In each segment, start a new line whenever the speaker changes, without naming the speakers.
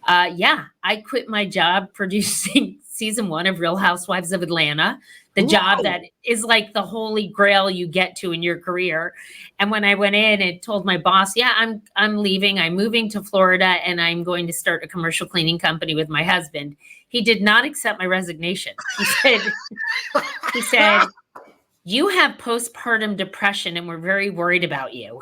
Yeah, I quit my job producing season 1 of Real Housewives of Atlanta, the
Wow.
job that is like the holy grail you get to in your career. And when I went in and told my boss, yeah, I'm leaving, I'm moving to Florida, and I'm going to start a commercial cleaning company with my husband, he did not accept my resignation. He said, you have postpartum depression and we're very worried about you.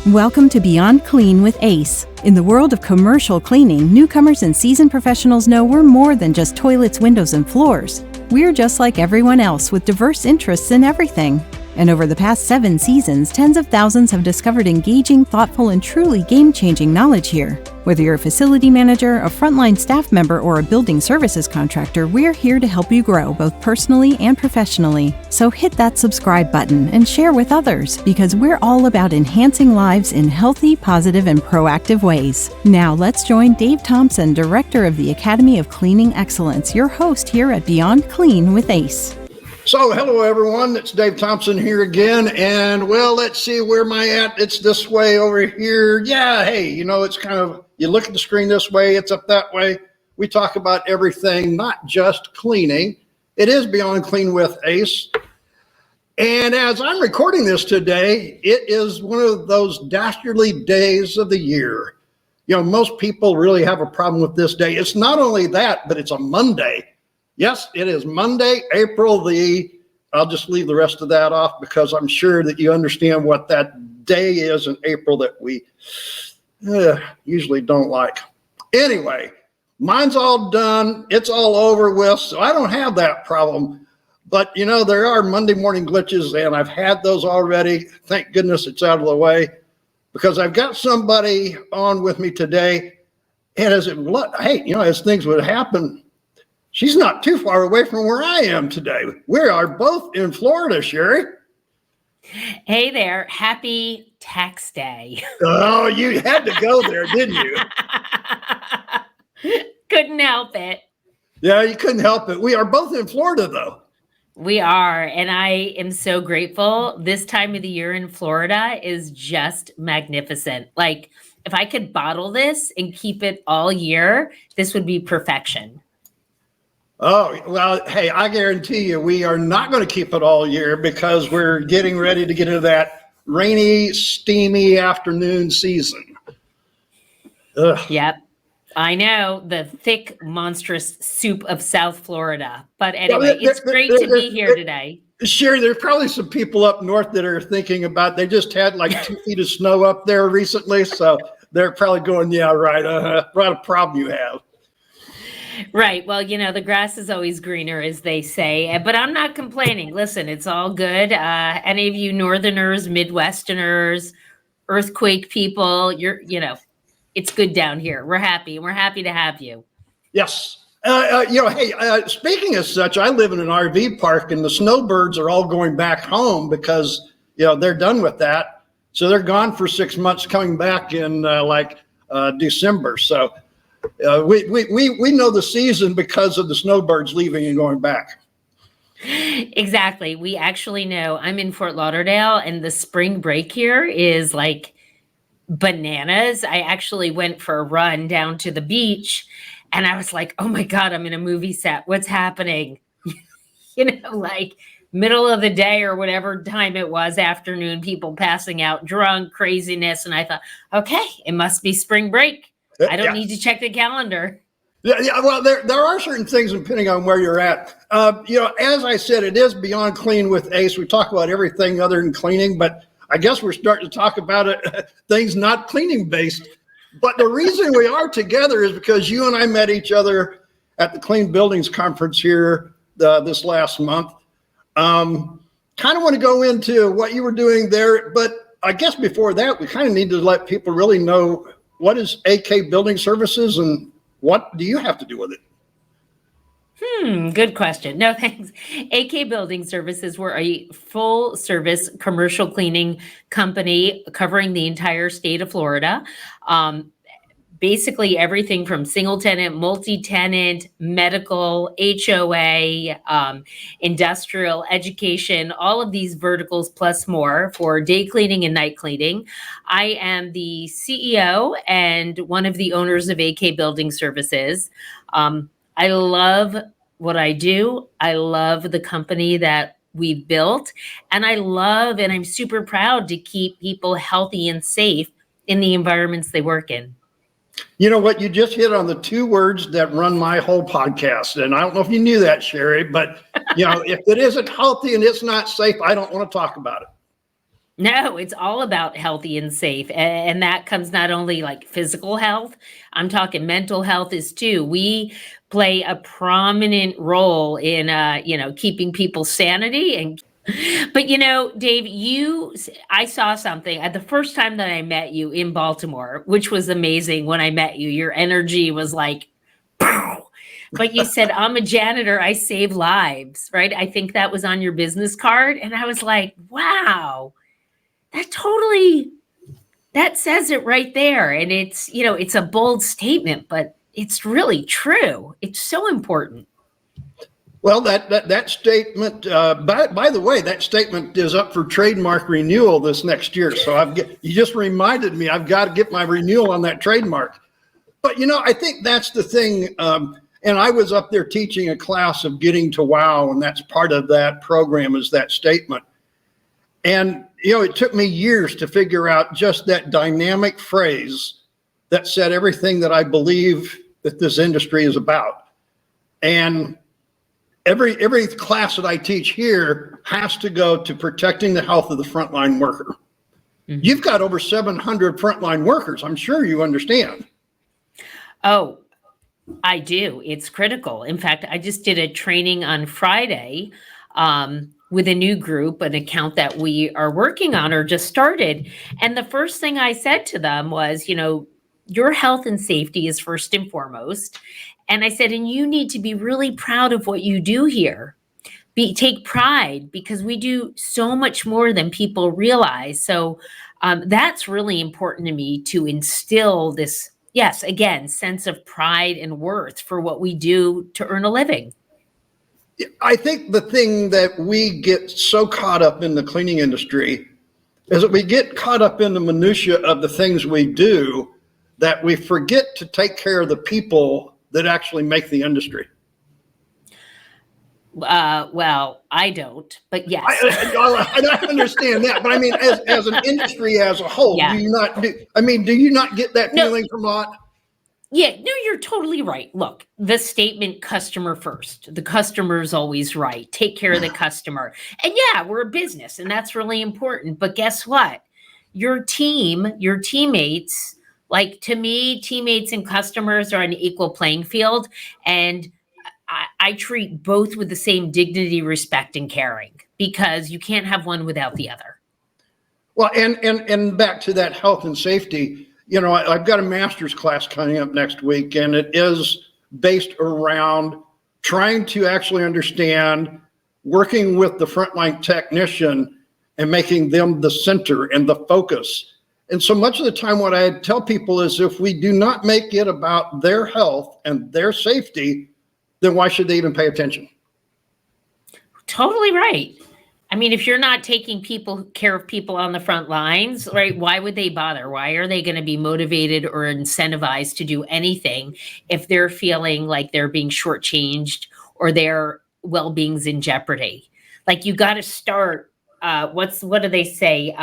Welcome to Beyond Clean with Ace. In the world of commercial cleaning, newcomers and seasoned professionals know we're more than just toilets, windows, and floors. We're just like everyone else with diverse interests in everything. And over the past 7 seasons, tens of thousands have discovered engaging, thoughtful, and truly game-changing knowledge here. Whether you're a facility manager, a frontline staff member, or a building services contractor, we're here to help you grow both personally and professionally. So hit that subscribe button and share with others, because we're all about enhancing lives in healthy, positive, and proactive ways. Now let's join Dave Thompson, Director of the Academy of Cleaning Excellence, your host here at Beyond Clean with Ace.
So, hello everyone, it's Dave Thompson here again, and well, let's see, where am I at? It's this way over here. Yeah, hey, it's kind of, you look at the screen this way, it's up that way. We talk about everything, not just cleaning. It is Beyond Clean with Ace. And as I'm recording this today, it is one of those dastardly days of the year. Most people really have a problem with this day. It's not only that, but it's a Monday. Yes, it is Monday, I'll just leave the rest of that off because I'm sure that you understand what that day is in April that we usually don't like. Anyway, mine's all done. It's all over with, so I don't have that problem. But, there are Monday morning glitches, and I've had those already. Thank goodness it's out of the way because I've got somebody on with me today. And as things would happen, she's not too far away from where I am today. We are both in Florida, Shari.
Hey there. Happy tax day.
Oh, you had to go there, didn't you?
Couldn't help it.
Yeah, you couldn't help it. We are both in Florida, though.
We are, and I am so grateful. This time of the year in Florida is just magnificent. Like, if I could bottle this and keep it all year, this would be perfection.
Oh, well, hey, I guarantee you we are not going to keep it all year because we're getting ready to get into that rainy, steamy afternoon season. Ugh.
Yep. I know, the thick, monstrous soup of South Florida. But anyway, it's great to be here today.
Sure, there's probably some people up north that are thinking about, they just had like 2 feet of snow up there recently. So they're probably going, yeah, right. What a problem you have.
Right. Well, the grass is always greener, as they say, but I'm not complaining. Listen, it's all good. Any of you Northerners, Midwesterners, earthquake people, it's good down here. We're happy. We're happy to have you.
Yes. Speaking of such, I live in an RV park and the snowbirds are all going back home because, they're done with that. So they're gone for 6 months, coming back in December. So we know the season because of the snowbirds leaving and going back.
Exactly. We actually know. I'm in Fort Lauderdale, and the spring break here is like bananas. I actually went for a run down to the beach, and I was like, oh my God, I'm in a movie set. What's happening? Like middle of the day or whatever time it was, afternoon, people passing out drunk, craziness. And I thought, okay, it must be spring break. I don't need to check the calendar.
Yeah. Well, there are certain things depending on where you're at. As I said, it is Beyond Clean with Ace. We talk about everything other than cleaning, but I guess we're starting to talk about things not cleaning based. But the reason we are together is because you and I met each other at the Clean Buildings Conference here this last month. Kind of want to go into what you were doing there, but I guess before that, we kind of need to let people really know, what is AK Building Services and what do you have to do with it?
Good question. No, thanks. AK Building Services, we're a full service commercial cleaning company covering the entire state of Florida. basically everything from single tenant, multi-tenant, medical, HOA, industrial, education, all of these verticals plus more for day cleaning and night cleaning. I am the CEO and one of the owners of AK Building Services. I love what I do. I love the company that we've built, and I'm super proud to keep people healthy and safe in the environments they work in.
You know what? You just hit on the two words that run my whole podcast. And I don't know if you knew that, Shari, but if it isn't healthy and it's not safe, I don't want to talk about it.
No, it's all about healthy and safe. And that comes not only like physical health, I'm talking mental health is too. We play a prominent role in, keeping people's sanity. But Dave, I saw something at the first time that I met you in Baltimore, which was amazing. When I met you, your energy was like, pow. But you said, I'm a janitor, I save lives, right? I think that was on your business card. And I was like, wow, that says it right there. And it's a bold statement, but it's really true. It's so important.
Well, that statement, by the way, that statement is up for trademark renewal this next year. So you just reminded me, I've got to get my renewal on that trademark. But, I think that's the thing. And I was up there teaching a class of Getting to Wow, and that's part of that program is that statement. And, it took me years to figure out just that dynamic phrase that said everything that I believe that this industry is about. And every class that I teach here has to go to protecting the health of the frontline worker. Mm-hmm. You've got over 700 frontline workers. I'm sure you understand.
Oh, I do. It's critical. In fact, I just did a training on Friday with a new group, an account that we are working on or just started. And the first thing I said to them was, your health and safety is first and foremost. And I said, and you need to be really proud of what you do here. Take pride, because we do so much more than people realize. So that's really important to me, to instill this, yes, again, sense of pride and worth for what we do to earn a living.
I think the thing that we get so caught up in the cleaning industry is that we get caught up in the minutia of the things we do, that we forget to take care of the people that actually make the industry.
Well, I don't, but yes.
I understand that, but I mean, as an industry as a whole, yeah. Do you not get that feeling from Lot?
Yeah, no, you're totally right. Look, the statement customer first, the customer is always right. Take care of the customer. And yeah, we're a business and that's really important. But guess what? Your team, your teammates, like to me, teammates and customers are an equal playing field. And I treat both with the same dignity, respect, and caring, because you can't have one without the other.
Well, and back to that health and safety, I've got a master's class coming up next week, and it is based around trying to actually understand working with the frontline technician and making them the center and the focus. And so much of the time, what I tell people is if we do not make it about their health and their safety, then why should they even pay attention?
Totally right. I mean, if you're not taking care of people on the front lines, right, why would they bother? Why are they going to be motivated or incentivized to do anything if they're feeling like they're being shortchanged or their well-being's in jeopardy? Like, you got to start, what do they say?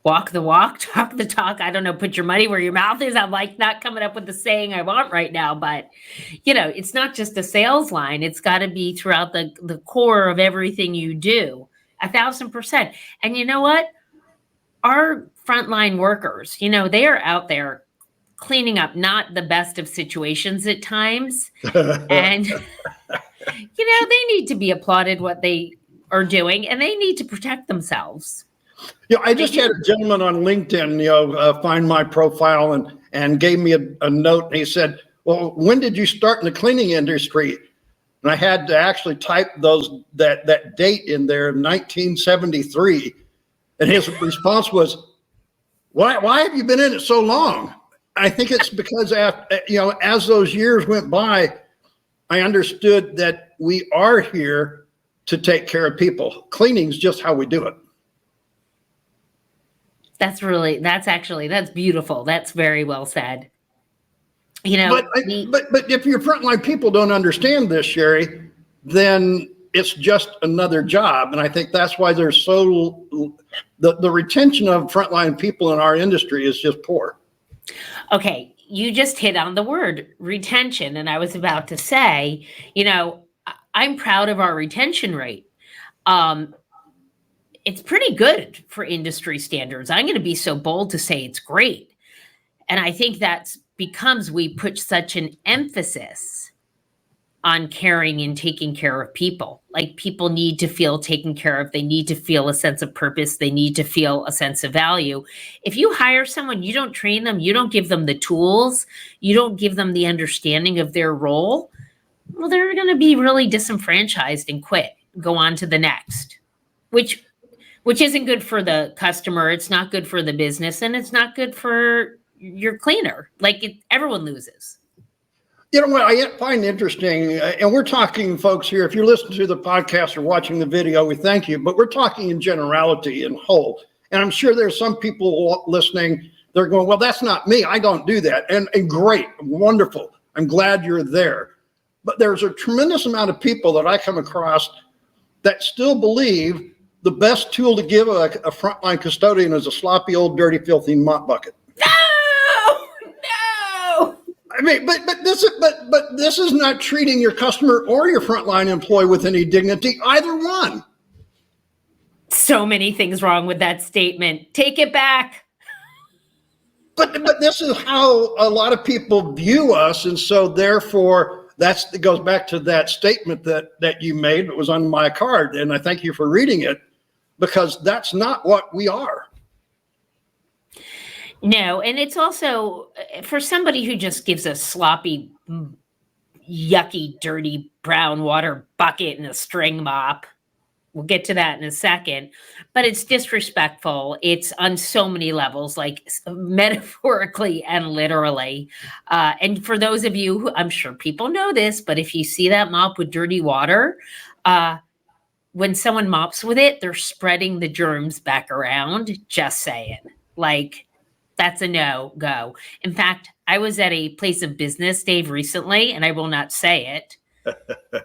Walk the walk, talk the talk. I don't know, put your money where your mouth is. I'm like not coming up with the saying I want right now, but it's not just a sales line. It's got to be throughout the core of everything you do, 1,000%. And you know what? Our frontline workers, they are out there cleaning up not the best of situations at times. And, they need to be applauded what they are doing, and they need to protect themselves.
I just had a gentleman on LinkedIn, find my profile and gave me a note. And he said, well, when did you start in the cleaning industry? And I had to actually type that date in there, 1973. And his response was, Why have you been in it so long? I think it's because as those years went by, I understood that we are here to take care of people. Cleaning's just how we do it.
That's beautiful. That's very well said.
But if your frontline people don't understand this, Shari, then it's just another job. And I think that's why there's the retention of frontline people in our industry is just poor.
Okay, you just hit on the word retention. And I was about to say, I'm proud of our retention rate. It's pretty good for industry standards. I'm going to be so bold to say it's great. And I think that's because we put such an emphasis on caring and taking care of people. Like, people need to feel taken care of. They need to feel a sense of purpose. They need to feel a sense of value. If you hire someone, you don't train them, you don't give them the tools, you don't give them the understanding of their role, well, they're going to be really disenfranchised and quit, go on to the next, which isn't good for the customer. It's not good for the business, and it's not good for your cleaner. Everyone loses.
You know what I find interesting, and we're talking, folks, here, if you're listening to the podcast or watching the video, we thank you, but we're talking in generality and whole. And I'm sure there's some people listening, they're going, well, that's not me. I don't do that. And great, wonderful. I'm glad you're there. But there's a tremendous amount of people that I come across that still believe the best tool to give a frontline custodian is a sloppy, old, dirty, filthy mop bucket.
No.
I mean, but this is not treating your customer or your frontline employee with any dignity, either one.
So many things wrong with that statement. Take it back.
But this is how a lot of people view us, and so therefore it goes back to that statement that you made that was on my card, and I thank you for reading it, because that's not what we are.
No, and it's also for somebody who just gives a sloppy, yucky, dirty brown water bucket and a string mop. We'll get to that in a second, but it's disrespectful. It's on so many levels, like metaphorically and literally. And for those of you who, I'm sure people know this, but if you see that mop with dirty water, when someone mops with it, they're spreading the germs back around. Just saying. That's a no-go. In fact, I was at a place of business, Dave, recently, and I will not say it.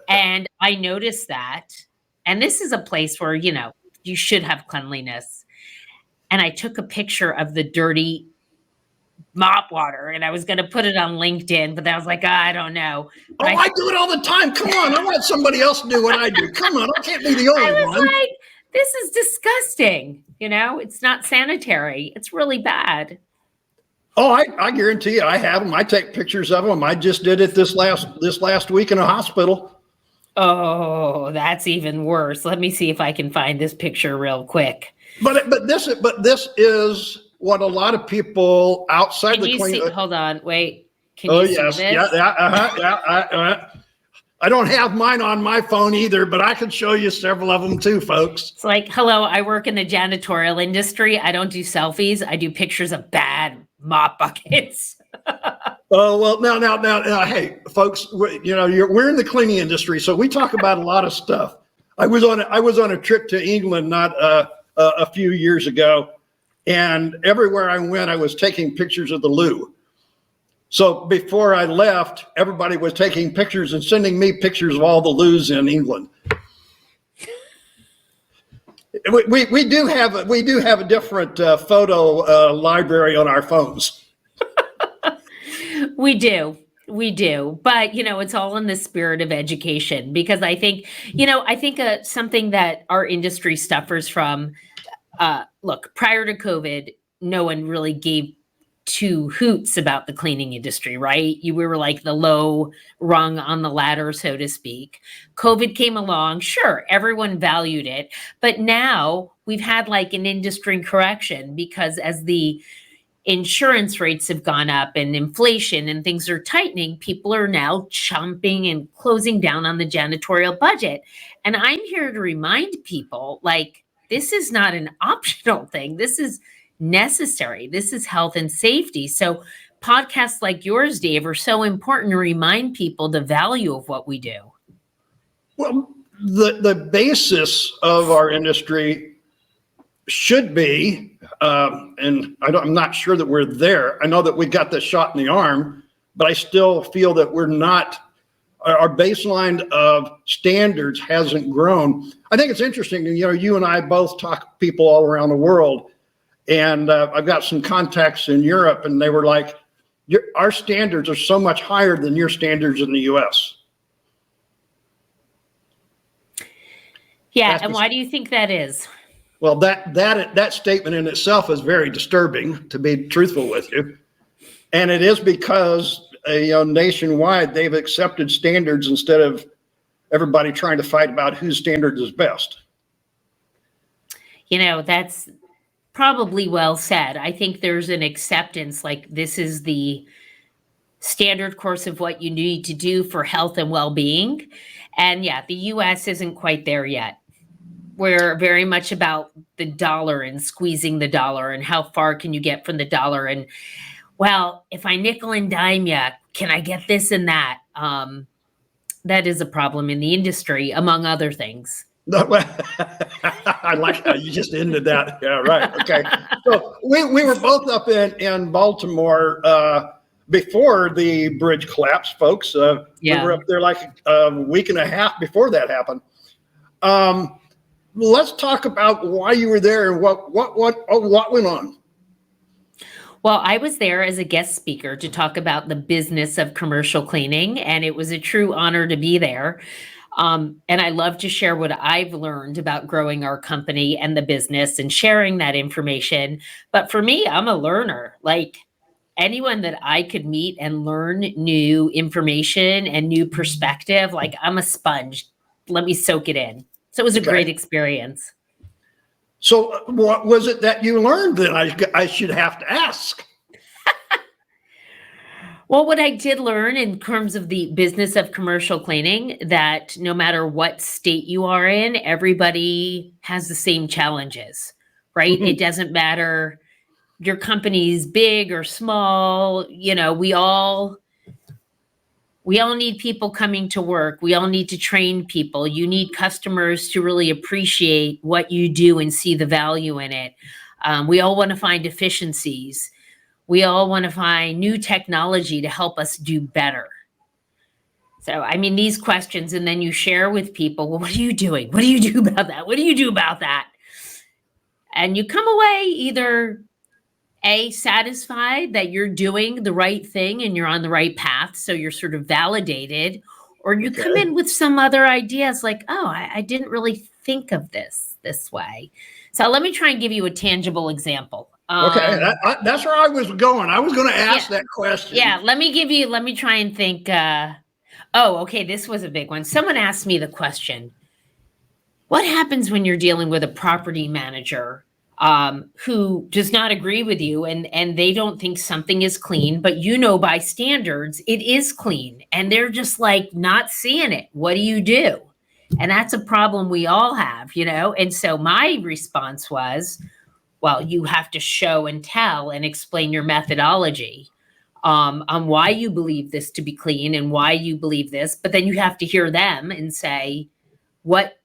And I noticed that. And this is a place where, you should have cleanliness. And I took a picture of the dirty mop water, and I was going to put it on LinkedIn, but I was like, I don't know. But
I do it all the time. Come on. I want somebody else to do what I do. Come on. I can't be the only one.
Like, this is disgusting. It's not sanitary. It's really bad.
Oh, I guarantee you I have them. I take pictures of them. I just did it this last week in a hospital.
Oh, that's even worse. Let me see if I can find this picture real quick.
But this is what a lot of people outside
Can
the
you
clean.
see? Hold on, wait. Can you see this?
I don't have mine on my phone either, but I can show you several of them too, folks.
It's like, hello, I work in the janitorial industry. I don't do selfies. I do pictures of bad mop buckets.
Oh, well, now, hey, folks, we're in the cleaning industry, so we talk about a lot of stuff. I was on a trip to England not a few years ago, and everywhere I went, I was taking pictures of the loo. So before I left, everybody was taking pictures and sending me pictures of all the loos in England. We do have a different photo library on our phones.
We do. But, it's all in the spirit of education, because I think something that our industry suffers from, look, prior to COVID, no one really gave two hoots about the cleaning industry, right? We were like the low rung on the ladder, so to speak. COVID came along. Sure, everyone valued it. But now we've had like an industry correction, because as the insurance rates have gone up and inflation and things are tightening, people are now chomping and closing down on the janitorial budget. And I'm here to remind people, like, this is not an optional thing. This is necessary. This is health and safety. So podcasts like yours, Dave, are so important to remind people the value of what we do.
Well, the basis of our industry should be, and I'm not sure that we're there. I know that we got the shot in the arm, but I still feel that we're not, our baseline of standards hasn't grown. I think it's interesting, you and I both talk to people all around the world, and I've got some contacts in Europe, and they were like, our standards are so much higher than your standards in the US.
Yeah, and why do you think that is?
Well, that statement in itself is very disturbing, to be truthful with you. And it is because nationwide, they've accepted standards instead of everybody trying to fight about whose standard is best.
That's probably well said. I think there's an acceptance, like this is the standard course of what you need to do for health and well-being. And yeah, the US isn't quite there yet. We're very much about the dollar and squeezing the dollar and how far can you get from the dollar. And well, if I nickel and dime you, can I get this and that? That is a problem in the industry, among other things.
I like how you just ended that. Yeah, right. Okay. So we were both up in Baltimore before the bridge collapsed, folks. We were up there like a week and a half before that happened. Let's talk about why you were there and what went on.
Well, I was there as a guest speaker to talk about the business of commercial cleaning, and it was a true honor to be there. And I love to share what I've learned about growing our company and the business and sharing that information. But for me, I'm a learner. Like anyone that I could meet and learn new information and new perspective, like I'm a sponge. Let me soak it in. So it was a great experience.
So what was it that you learned that I should have to ask?
Well, what I did learn in terms of the business of commercial cleaning, that no matter what state you are in, everybody has the same challenges, right? Mm-hmm. It doesn't matter your company's big or small, we all need people coming to work. We all need to train people. You need customers to really appreciate what you do and see the value in it. We all want to find efficiencies. We all want to find new technology to help us do better. So, these questions, and then you share with people, well, what are you doing? What do you do about that? What do you do about that? And you come away either satisfied that you're doing the right thing and you're on the right path, so you're sort of validated, or you come in with some other ideas like, oh, I didn't really think of this way. So let me try and give you a tangible example.
Okay, that's where I was going. I was going to ask that question.
Yeah, let me try and think. Okay, this was a big one. Someone asked me the question, what happens when you're dealing with a property manager who does not agree with you and they don't think something is clean, but by standards, it is clean and they're just like not seeing it. What do you do? And that's a problem we all have, And so my response was, well, you have to show and tell and explain your methodology on why you believe this to be clean and why you believe this. But then you have to hear them and say, what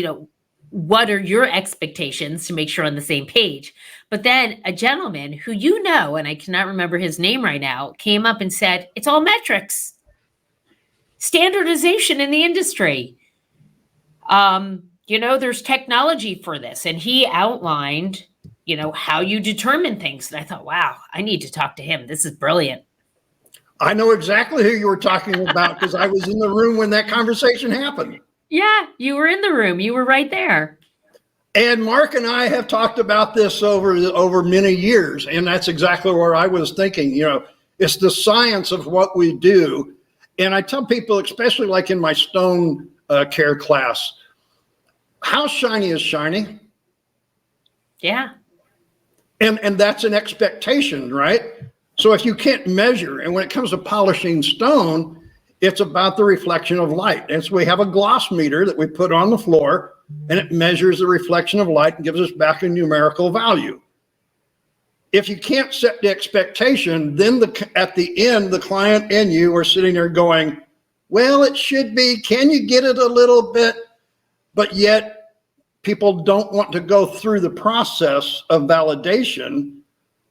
are your expectations to make sure on the same page? But then a gentleman who and I cannot remember his name right now, came up and said, it's all metrics. Standardization in the industry. There's technology for this. And he outlined, how you determine things. And I thought, wow, I need to talk to him. This is brilliant.
I know exactly who you were talking about because I was in the room when that conversation happened. Yeah,
you were in the room. You were right there.
And Mark and I have talked about this over many years. And that's exactly where I was thinking, it's the science of what we do. And I tell people, especially like in my stone care class, how shiny is shiny?
Yeah.
And that's an expectation, right? So if you can't measure, and when it comes to polishing stone, it's about the reflection of light. And so we have a gloss meter that we put on the floor, and it measures the reflection of light and gives us back a numerical value. if you can't set the expectation, then at the end, the client and you are sitting there going, well, it should be, can you get it a little bit? But yet people don't want to go through the process of validation,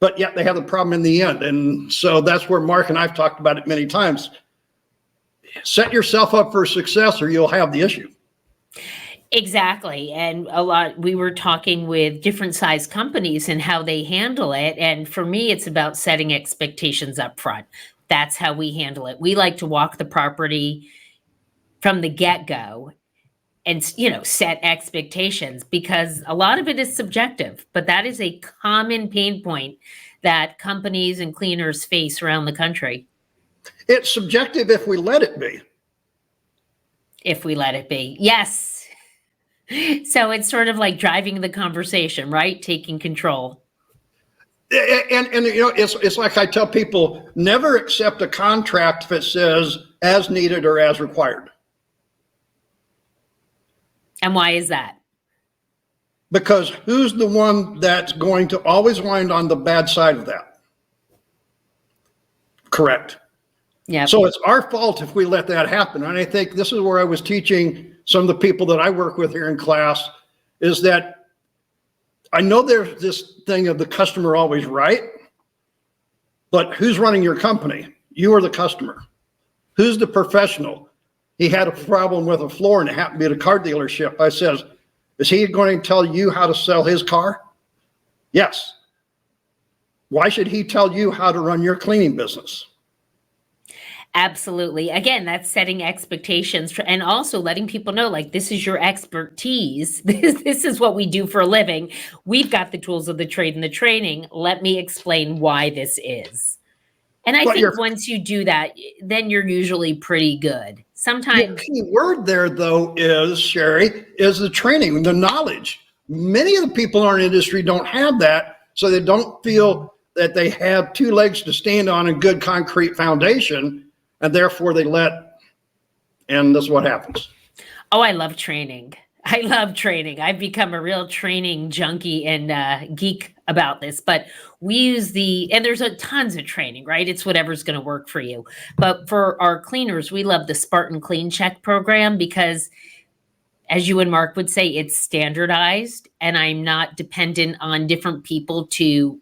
but yet they have the problem in the end. And so that's where Mark and I've talked about it many times. Set yourself up for success or you'll have the issue.
Exactly. And we were talking with different size companies and how they handle it. And for me, it's about setting expectations up front. That's how we handle it. We like to walk the property from the get-go and, set expectations, because a lot of it is subjective, but that is a common pain point that companies and cleaners face around the country.
It's subjective if we let it be.
If we let it be. Yes. So it's sort of like driving the conversation, right? Taking control.
And it's like I tell people, never accept a contract if it says as needed or as required.
And why is that?
Because who's the one that's going to always wind on the bad side of that? Correct.
Yeah.
So it's our fault if we let that happen. And I think this is where I was teaching some of the people that I work with here in class, is that I know there's this thing of the customer always right, but who's running your company? You or the customer? Who's the professional? He had a problem with a floor and it happened to be at a car dealership. I says, is he going to tell you how to sell his car? Yes. Why should he tell you how to run your cleaning business?
Absolutely. Again, that's setting expectations and also letting people know, like, this is your expertise. This is what we do for a living. We've got the tools of the trade and the training. Let me explain why this is. And I think once you do that, then you're usually pretty good. Sometimes
the key word there, though, is, Shari, is the training, the knowledge. Many of the people in our industry don't have that, so they don't feel that they have two legs to stand on a good concrete foundation. And therefore and this is what happens.
Oh, I love training. I love training. I've become a real training junkie and geek about this, but we use and there's tons of training, right? It's whatever's going to work for you. But for our cleaners, we love the Spartan Clean Check program because, as you and Mark would say, it's standardized and I'm not dependent on different people to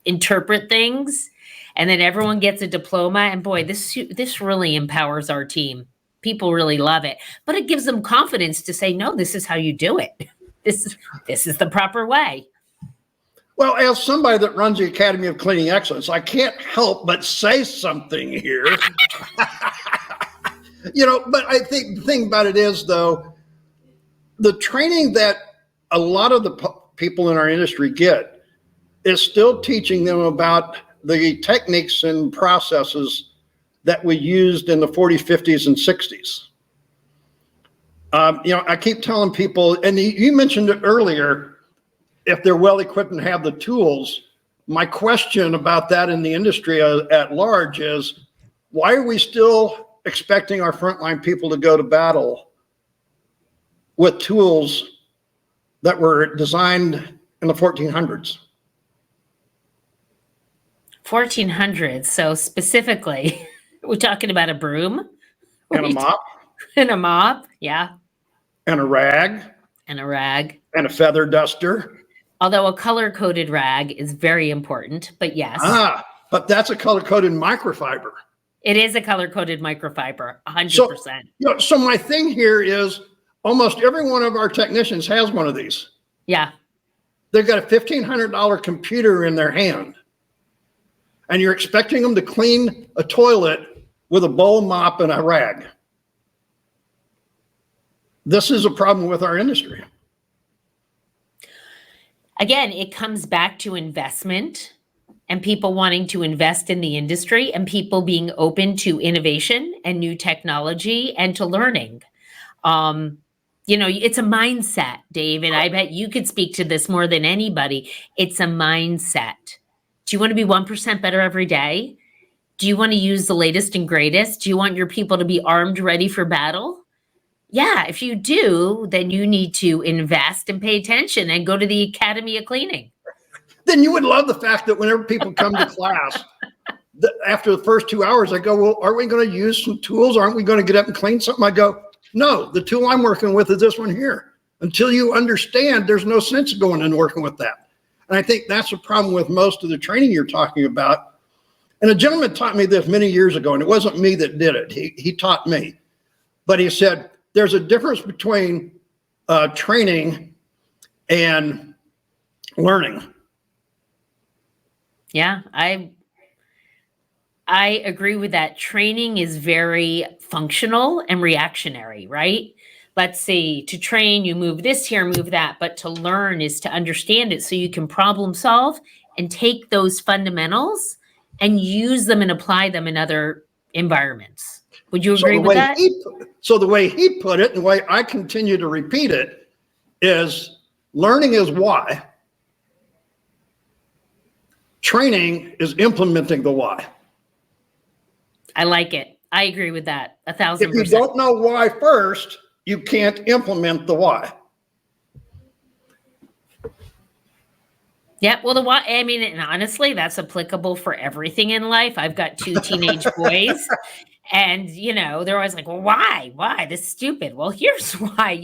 interpret things. And then everyone gets a diploma, and boy, this really empowers our team. People really love it, but it gives them confidence to say, no, this is how you do it. This is the proper way.
Well, as somebody that runs the Academy of Cleaning Excellence, I can't help but say something here. But I think the thing about it is, though, the training that a lot of the people in our industry get is still teaching them about the techniques and processes that we used in the 40s, 50s, and 60s. I keep telling people, and you mentioned it earlier, if they're well equipped and have the tools. My question about that in the industry at large is, why are we still expecting our frontline people to go to battle with tools that were designed in the 1400s?
1400s. So specifically, we're talking about a broom
and a mop,
and a mop, yeah,
and a rag,
and a rag,
and a feather duster.
Although a color-coded rag is very important, but yes.
But that's a color-coded microfiber.
It is a color-coded microfiber, 100%.
So my thing here is almost every one of our technicians has one of these.
Yeah.
They've got a $1,500 computer in their hand. And you're expecting them to clean a toilet with a bowl, mop, and a rag. This is a problem with our industry.
Again, it comes back to investment and people wanting to invest in the industry and people being open to innovation and new technology and to learning. It's a mindset, Dave, and I bet you could speak to this more than anybody. It's a mindset. Do you want to be 1% better every day? Do you want to use the latest and greatest? Do you want your people to be armed, ready for battle? Yeah, if you do, then you need to invest and pay attention and go to the Academy of Cleaning.
then you would love the fact that whenever people come to class, after the first 2 hours, I go, well, aren't we going to use some tools? Aren't we going to get up and clean something? I go, no, the tool I'm working with is this one here. Until you understand, there's no sense going and working with that. And I think that's the problem with most of the training you're talking about. And a gentleman taught me this many years ago, and it wasn't me that did it. He taught me. But he said, there's a difference between training and learning.
Yeah, I agree with that. Training is very functional and reactionary, right? Let's see, to train, you move this here, move that, but to learn is to understand it so you can problem solve and take those fundamentals and use them and apply them in other environments. Would you agree with that?
So the way he put it, and the way I continue to repeat it, is learning is why. Training is implementing the why.
I like it. I agree with that. 1,000%.
If you don't know why first, you can't implement the why.
Yeah, well, the why, I mean, and honestly, that's applicable for everything in life. I've got 2 teenage boys, and they're always like, "Well, why? Why? This is stupid." Well, here's why.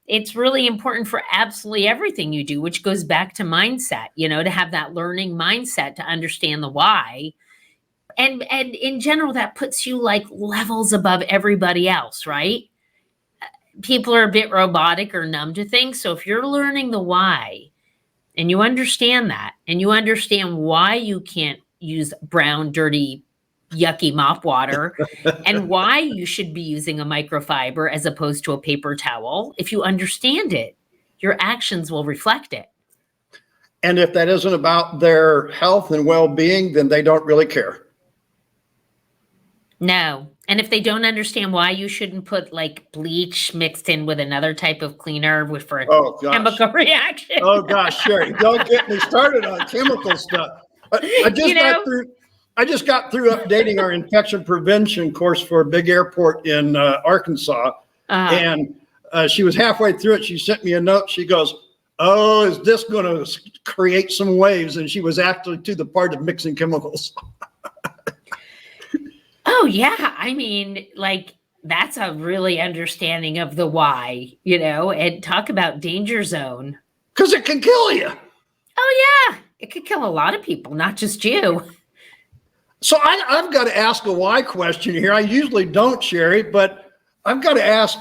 It's really important for absolutely everything you do, which goes back to mindset. To have that learning mindset to understand the why. And in general, that puts you like levels above everybody else, right? People are a bit robotic or numb to things. So if you're learning the why and you understand that, and you understand why you can't use brown, dirty, yucky mop water and why you should be using a microfiber as opposed to a paper towel, if you understand it, your actions will reflect it.
And if that isn't about their health and well-being, then they don't really care.
No. And if they don't understand why you shouldn't put like bleach mixed in with another type of cleaner for a chemical reaction.
Oh gosh, Sherry, don't get me started on chemical stuff. I just got through updating our infection prevention course for a big airport in Arkansas. And she was halfway through it. She sent me a note. She goes, "Oh, is this going to create some waves?" And she was actually to the part of mixing chemicals.
Oh, yeah. I mean, like, that's a really understanding of the why, and talk about danger zone.
Because it can kill you.
Oh, yeah. It could kill a lot of people, not just you.
So I've got to ask a why question here. I usually don't, Sherry, but I've got to ask,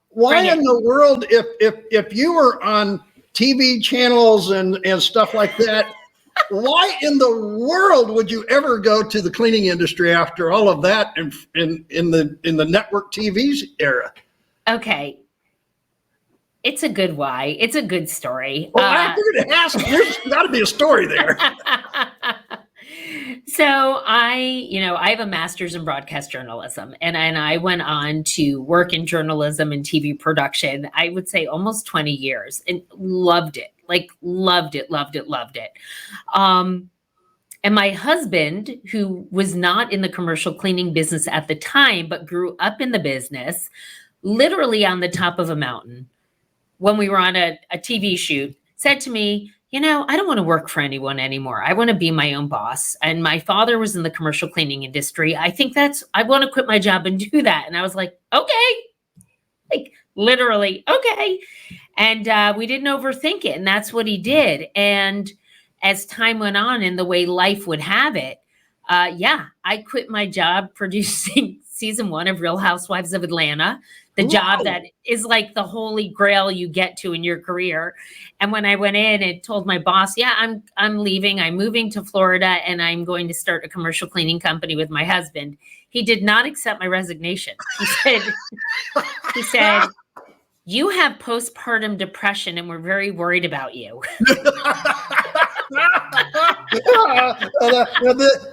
why in the world, if you were on TV channels and stuff like that, why in the world would you ever go to the cleaning industry after all of that in the network TV's era?
Okay. It's a good why. It's a good story.
Well, I figured to ask. There's got to be a story there.
So I have a master's in broadcast journalism, and I went on to work in journalism and TV production, I would say almost 20 years, and loved it. Like, loved it. And my husband, who was not in the commercial cleaning business at the time, but grew up in the business, literally on the top of a mountain, when we were on a TV shoot, said to me, I don't want to work for anyone anymore. I want to be my own boss. And my father was in the commercial cleaning industry. I want to quit my job and do that. And I was like, okay, like literally, okay. And we didn't overthink it. And that's what he did. And as time went on and the way life would have it, I quit my job producing season 1 of Real Housewives of Atlanta, the job that is like the holy grail you get to in your career. And when I went in and told my boss, I'm leaving, I'm moving to Florida, and I'm going to start a commercial cleaning company with my husband, he did not accept my resignation. He said, you have postpartum depression and we're very worried about you.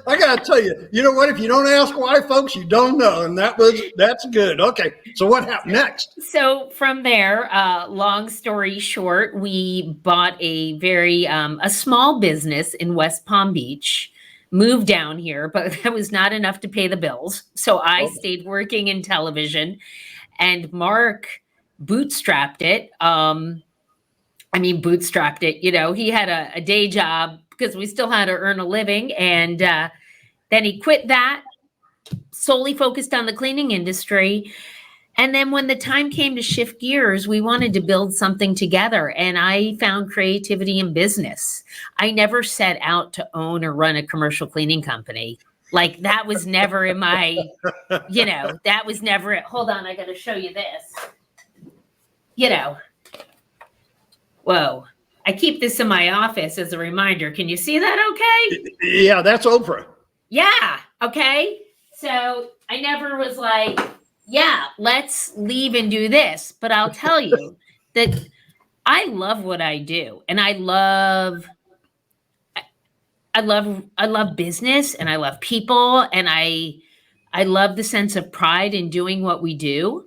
I gotta tell you, you know what? If you don't ask why, folks, you don't know, and that's good. Okay, so what happened next?
So from there, long story short, we bought a very a small business in West Palm Beach. Moved down here, but that was not enough to pay the bills. So I stayed working in television, and Mark bootstrapped it. I mean, bootstrapped it. You know, he had a day job because we still had to earn a living. And then he quit that, solely focused on the cleaning industry. And then when the time came to shift gears, we wanted to build something together. And I found creativity in business. I never set out to own or run a commercial cleaning company. Like that was never in my, that was never it. Hold on, I got to show you this. Whoa. I keep this in my office as a reminder. Can you see that okay?
Yeah, that's Oprah.
Yeah. Okay. So I never was like, yeah, let's leave and do this. But I'll tell you that I love what I do. And I love business, and I love people, and I love the sense of pride in doing what we do.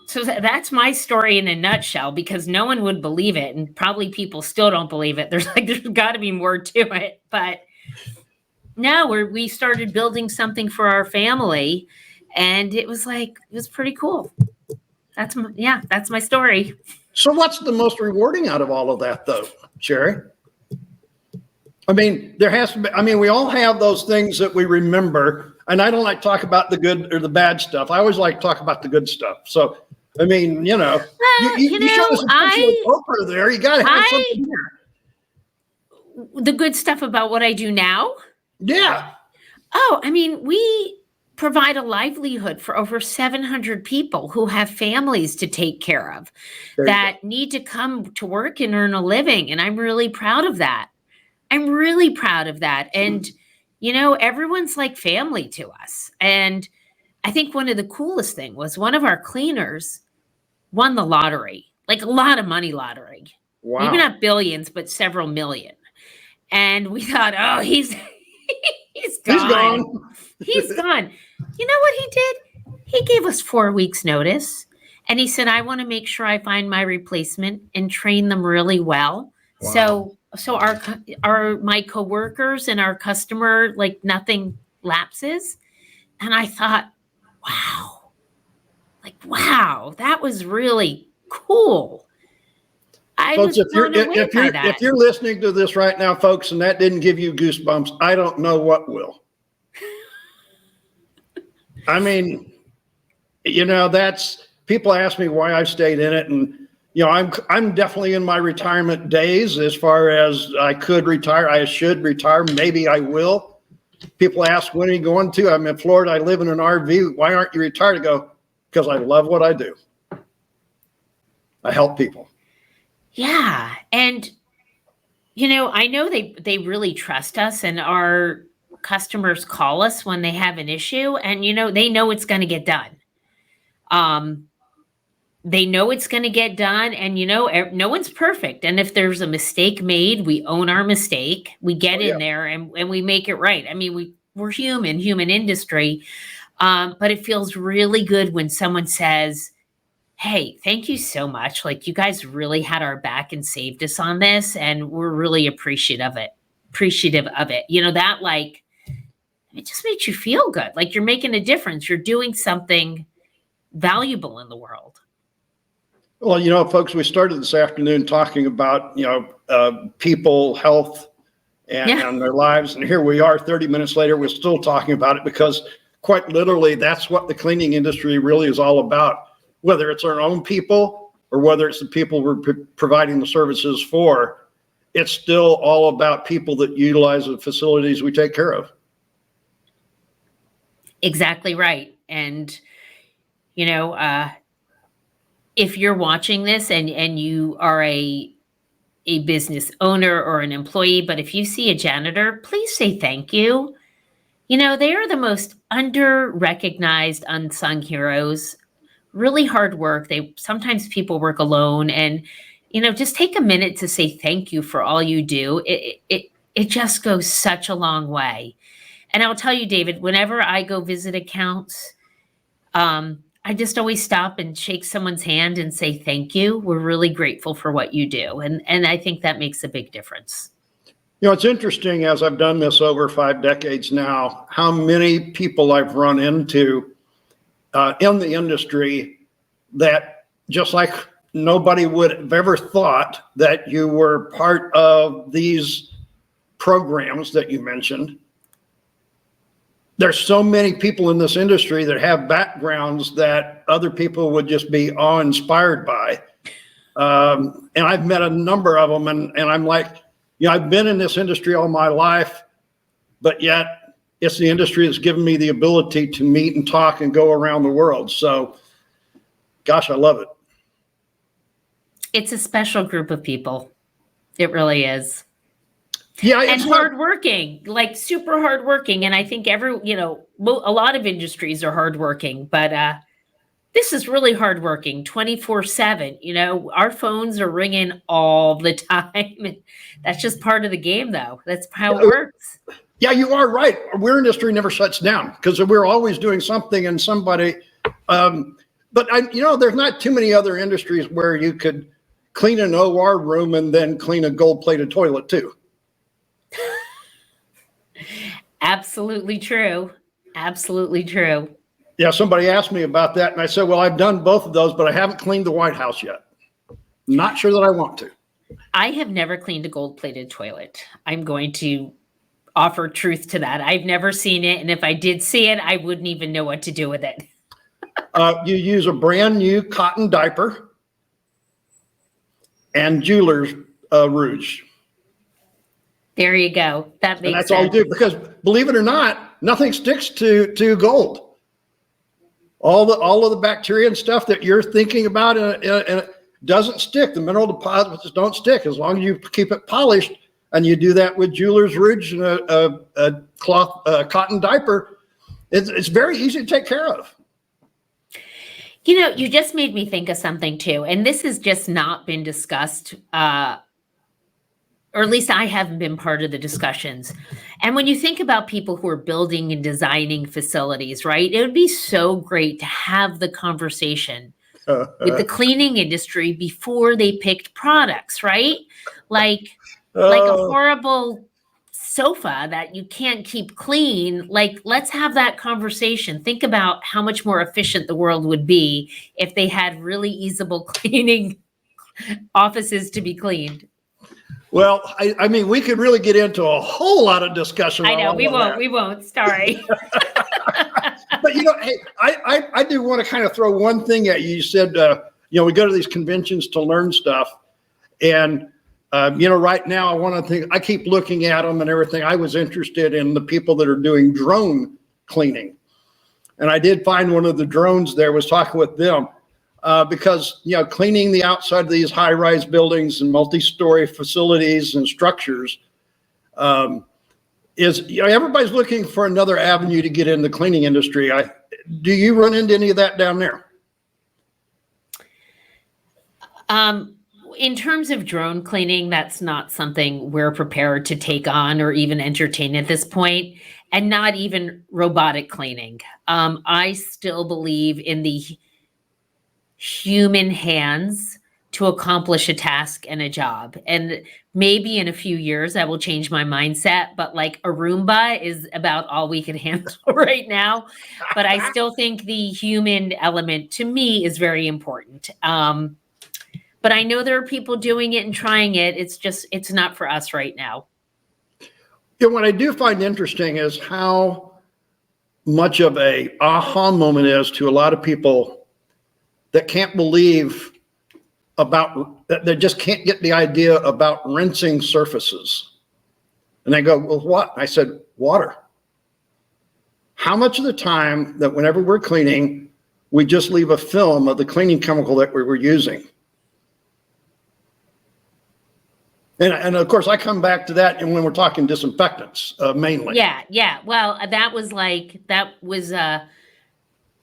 So that's my story in a nutshell, because no one would believe it, and probably people still don't believe it. There's got to be more to it. But no, we started building something for our family, and it was pretty cool. That's my story.
So what's the most rewarding out of all of that, though, Shari? I mean, there has to be, we all have those things that we remember, and I don't like to talk about the good or the bad stuff. I always like to talk about the good stuff. So, you showed us a picture of Oprah there. You got to have something here.
The good stuff about what I do now?
Yeah.
Oh, we provide a livelihood for over 700 people who have families to take care of that need to come to work and earn a living. And I'm really proud of that. And, everyone's like family to us. And I think one of the coolest thing was one of our cleaners won the lottery, like a lot of money lottery.
Wow.
Maybe not billions, but several million. And we thought, oh, he's gone.
He's gone.
He's gone. You know what he did? He gave us 4 weeks notice. And he said, I want to make sure I find my replacement and train them really well. Wow. So my coworkers and our customer, nothing lapses. And I thought, wow, that was really cool.
Folks, if you're listening to this right now, folks, and that didn't give you goosebumps, I don't know what will. That's, people ask me why I've stayed in it, and I'm definitely in my retirement days as far as I could retire. I should retire. Maybe I will. People ask, when are you going to? I'm in Florida. I live in an RV. Why aren't you retired? I go, because I love what I do. I help people.
Yeah. And, I know they really trust us, and our customers call us when they have an issue, and, they know it's going to get done. They know it's going to get done, and no one's perfect. And if there's a mistake made, we own our mistake. We get in there and we make it right. We're human industry. But it feels really good when someone says, hey, thank you so much. You guys really had our back and saved us on this, and we're really appreciative of it. It just makes you feel good. You're making a difference. You're doing something valuable in the world.
Well, folks, we started this afternoon talking about, people, health, and their lives. And here we are 30 minutes later, we're still talking about it, because quite literally, that's what the cleaning industry really is all about. Whether it's our own people or whether it's the people we're providing the services for, it's still all about people that utilize the facilities we take care of.
Exactly right. And, if you're watching this and you are a business owner or an employee, but if you see a janitor, please say thank you. They are the most under-recognized, unsung heroes. Really hard work. Sometimes people work alone, and, just take a minute to say thank you for all you do. It just goes such a long way. And I'll tell you, David, whenever I go visit accounts, I just always stop and shake someone's hand and say, thank you. We're really grateful for what you do. And I think that makes a big difference.
It's interesting, as I've done this over 5 decades now, how many people I've run into in the industry that, just like nobody would have ever thought that you were part of these programs that you mentioned. There's so many people in this industry that have backgrounds that other people would just be awe-inspired by. And I've met a number of them, and I'm like, I've been in this industry all my life, but yet it's the industry that's given me the ability to meet and talk and go around the world. So, gosh, I love it.
It's a special group of people. It really is.
Yeah,
and hardworking, like super hardworking. And I think a lot of industries are hardworking, but this is really hardworking 24/7. Our phones are ringing all the time. That's just part of the game, though. That's how it works.
Yeah, you are right. Our industry never shuts down because we're always doing something and somebody. But there's not too many other industries where you could clean an OR room and then clean a gold-plated toilet too.
Absolutely true. Absolutely true.
Yeah, somebody asked me about that, and I said, well, I've done both of those, but I haven't cleaned the White House yet. Not sure that I want to.
I have never cleaned a gold-plated toilet. I'm going to offer truth to that. I've never seen it, and if I did see it, I wouldn't even know what to do with it.
You use a brand new cotton diaper and jeweler's rouge.
There you go. That makes sense.
And that's all you do, because believe it or not, nothing sticks to gold. All of the bacteria and stuff that you're thinking about and it doesn't stick. The mineral deposits don't stick as long as you keep it polished, and you do that with jeweler's rouge and a cloth cotton diaper. It's very easy to take care of.
You just made me think of something too, and this has just not been discussed, or at least I haven't been part of the discussions. And when you think about people who are building and designing facilities, right, it would be so great to have the conversation with the cleaning industry before they picked products, right? Like a horrible sofa that you can't keep clean. Like, let's have that conversation. Think about how much more efficient the world would be if they had really easable cleaning offices to be cleaned.
Well, I mean, we could really get into a whole lot of discussion.
I know, we won't. Sorry.
But, hey, I do want to kind of throw one thing at you. You said, we go to these conventions to learn stuff. And, right now I keep looking at them and everything. I was interested in the people that are doing drone cleaning. And I did find one of the drones there, was talking with them. Because, cleaning the outside of these high-rise buildings and multi-story facilities and structures is, everybody's looking for another avenue to get in the cleaning industry. Do you run into any of that down there?
In terms of drone cleaning, that's not something we're prepared to take on or even entertain at this point, and not even robotic cleaning. I still believe in the human hands to accomplish a task and a job. And maybe in a few years I will change my mindset, but like a Roomba is about all we can handle right now. But I still think the human element to me is very important. But I know there are people doing it and trying it. It's not for us right now.
What I do find interesting is how much of a aha moment is to a lot of people that can't believe they just can't get the idea about rinsing surfaces. And they go, well, what? I said, water. How much of the time that whenever we're cleaning, we just leave a film of the cleaning chemical that we were using? And of course, I come back to that, and when we're talking disinfectants, mainly.
Yeah. Well, that was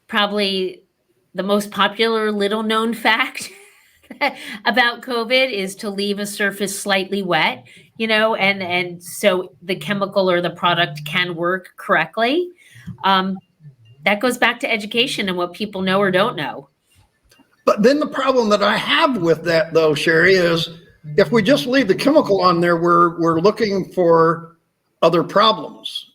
probably the most popular little known fact about COVID is to leave a surface slightly wet, and so the chemical or the product can work correctly. That goes back to education and what people know or don't know.
But then the problem that I have with that, though, Shari, is if we just leave the chemical on there, we're looking for other problems.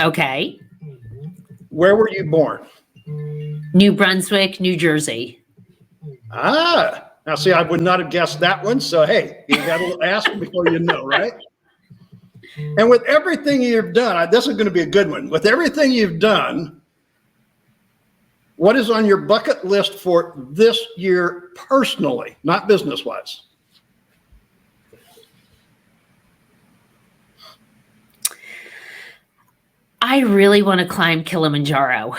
Okay.
Where were you born?
New Brunswick, New Jersey.
Now see, I would not have guessed that one. So, hey, you got to ask before you know, right? And with everything you've done, this is going to be a good one. With everything you've done, what is on your bucket list for this year personally, not business-wise?
I really want to climb Kilimanjaro.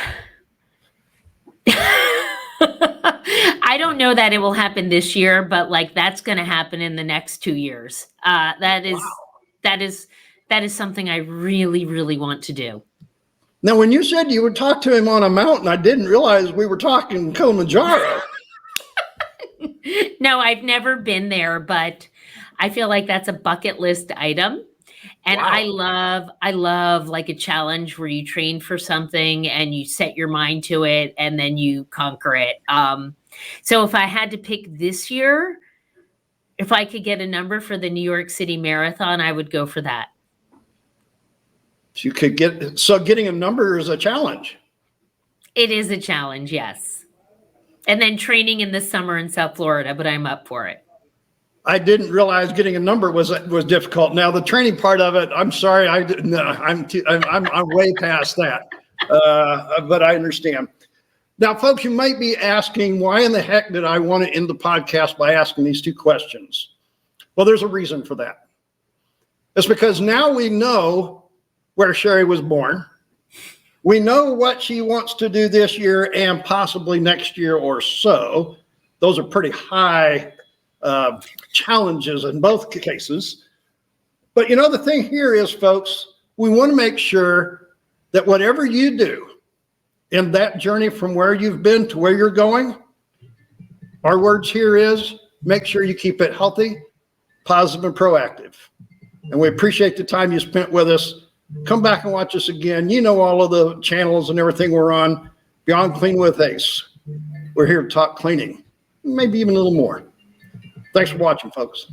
I don't know that it will happen this year, but like that's going to happen in the next 2 years. That is something I really, really want to do.
Now, when you said you would talk to him on a mountain, I didn't realize we were talking Kilimanjaro.
No, I've never been there, but I feel like that's a bucket list item. And
Wow.
I love like a challenge where you train for something and you set your mind to it and then you conquer it. So if I had to pick this year, if I could get a number for the New York City Marathon, I would go for that.
You could getting a number is a challenge.
It is a challenge, yes. And then training in the summer in South Florida, but I'm up for it.
I didn't realize getting a number was difficult. Now the training part of it, I'm sorry, I'm way past that, but I understand. Now, folks, you might be asking, why in the heck did I want to end the podcast by asking these two questions? Well, there's a reason for that. It's because now we know where Shari was born. We know what she wants to do this year and possibly next year or so. Those are pretty high challenges in both cases. But you know, the thing here is, folks, we want to make sure that whatever you do in that journey from where you've been to where you're going, our words here is make sure you keep it healthy, positive, and proactive. And we appreciate the time you spent with us. Come back and watch us again. You know all of the channels and everything we're on. Beyond Clean with Ace. We're here to talk cleaning, maybe even a little more. Thanks for watching, folks.